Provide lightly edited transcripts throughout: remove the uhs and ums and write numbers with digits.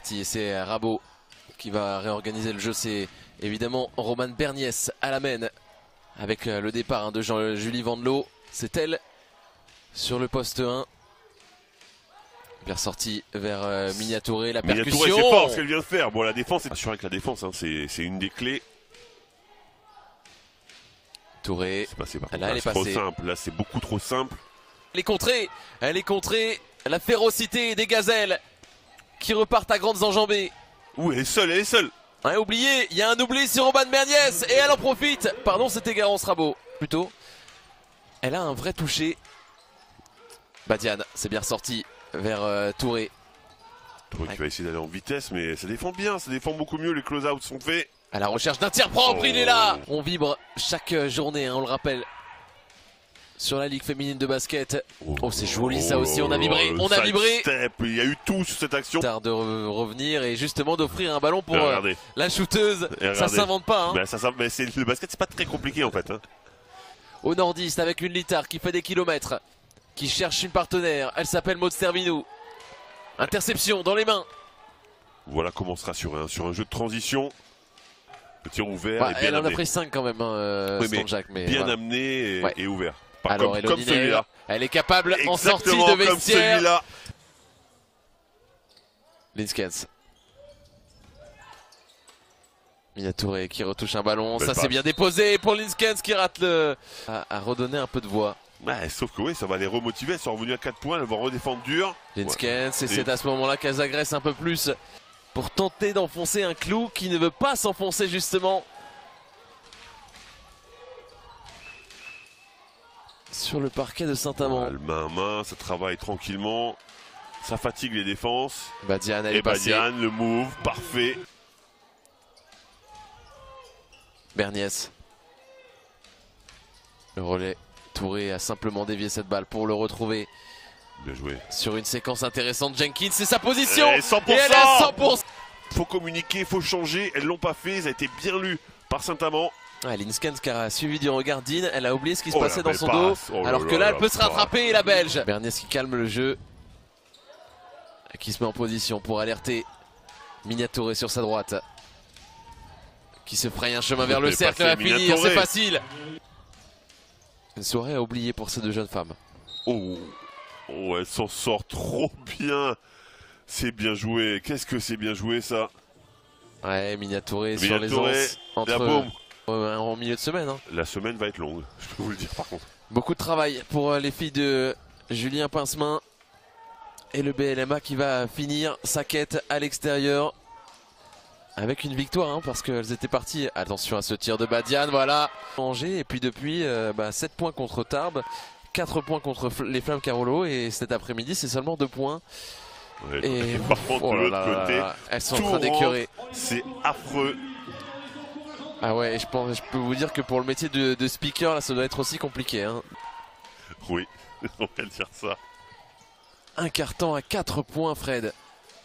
parti et c'est Rabot qui va réorganiser le jeu. C'est évidemment Roman Berniès à la main avec le départ de Julie Vandelot. C'est elle sur le poste 1. Bien sorti vers Minia Touré, la percussion. Minia Touré, c'est fort ce qu'elle vient de faire. Bon, la défense est assurée avec la défense, hein, c'est une des clés. Touré, là elle est trop passée. Simple. Là c'est beaucoup trop simple. Elle est contrée, la férocité des gazelles qui repartent à grandes enjambées. Ouh, elle est seule. Oublié, il y a un doublé sur Roman Berniès et elle en profite. Pardon, c'était Garance Rabot plutôt. Elle a un vrai toucher. Badiane, c'est bien ressorti vers Touré. Touré qui va essayer d'aller en vitesse, mais ça défend bien, ça défend beaucoup mieux. Les close-out sont faits. À la recherche d'un tir propre, il est là. On vibre chaque journée, hein, on le rappelle, sur la Ligue féminine de basket. Oh, c'est joli ça aussi, on a vibré, Step. Il y a eu tout sur cette action. Tard de revenir et justement d'offrir un ballon pour la shooteuse. Ça s'invente pas. Hein. Mais le basket, c'est pas très compliqué en fait. Hein. Au nordiste avec une Littard qui fait des kilomètres, qui cherche une partenaire. Elle s'appelle Maud Stervinou. Interception dans les mains. Voilà comment se rassurer hein, sur un jeu de transition. Le tir ouvert et bien elle amené. en a pris 5 quand même, hein, oui, mais bien voilà. amené et ouvert. Pas Alors, comme celui-là. Elle est capable exactement en sortie de vestiaire. Comme Linskens. Minia Touré qui retouche un ballon. Belle Ça passe. c'est bien déposé pour Linskens qui rate à redonner un peu de voix. Ouais, sauf que oui, ça va les remotiver. Elles sont revenues à 4 points. Elles vont redéfendre dur. Linskens, et c'est à ce moment-là qu'elles agressent un peu plus pour tenter d'enfoncer un clou qui ne veut pas s'enfoncer justement. Sur le parquet de Saint-Amand. Main à main, ça travaille tranquillement. Ça fatigue les défenses. Badiane, elle est et passée. Badiane, le move, parfait. Berniès. Le relais. Touré a simplement dévié cette balle pour le retrouver. Bien joué. Sur une séquence intéressante, Jenkins, c'est sa position. Et 100%. Et elle est à 100%. Faut communiquer, faut changer. Elles l'ont pas fait, ça a été bien lu par Saint-Amand. Linskens qui a suivi du regard d'In, elle a oublié ce qui se passait dans son passe. dos. Alors que là, elle peut se rattraper, la Belge. Berniès qui calme le jeu. Qui se met en position pour alerter Minia Touré sur sa droite. Qui se fraye un chemin vers le cercle, elle va finir, c'est facile. Une soirée à oublier pour ces deux jeunes femmes. Oh, elle s'en sort trop bien. C'est bien joué. Qu'est-ce que c'est bien joué ça. Ouais, Minia Touré sur les anses en milieu de semaine. Hein. La semaine va être longue, je peux vous le dire par contre. Beaucoup de travail pour les filles de Julien Pincemain. Et le BLMA qui va finir sa quête à l'extérieur. Avec une victoire, hein, parce qu'elles étaient parties. Attention à ce tir de Badiane, voilà. Angers, et puis depuis, 7 points contre Tarbes, 4 points contre les Flammes Carolo, et cet après-midi, c'est seulement 2 points. Ouais, et par contre, de l'autre côté, elles sont en train d'écœurer. C'est affreux. Ah ouais, je peux vous dire que pour le métier de speaker, là, ça doit être aussi compliqué. Hein. Oui, on va dire ça. Un carton à 4 points, Fred.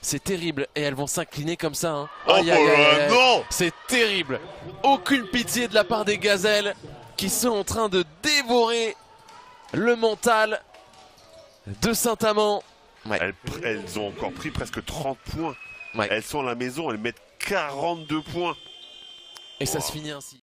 C'est terrible, et elles vont s'incliner comme ça. Hein. Non, c'est terrible. Aucune pitié de la part des gazelles qui sont en train de dévorer le mental de Saint-Amand. Ouais. Elles ont encore pris presque 30 points. Ouais. Elles sont à la maison, elles mettent 42 points. Et ça se finit ainsi.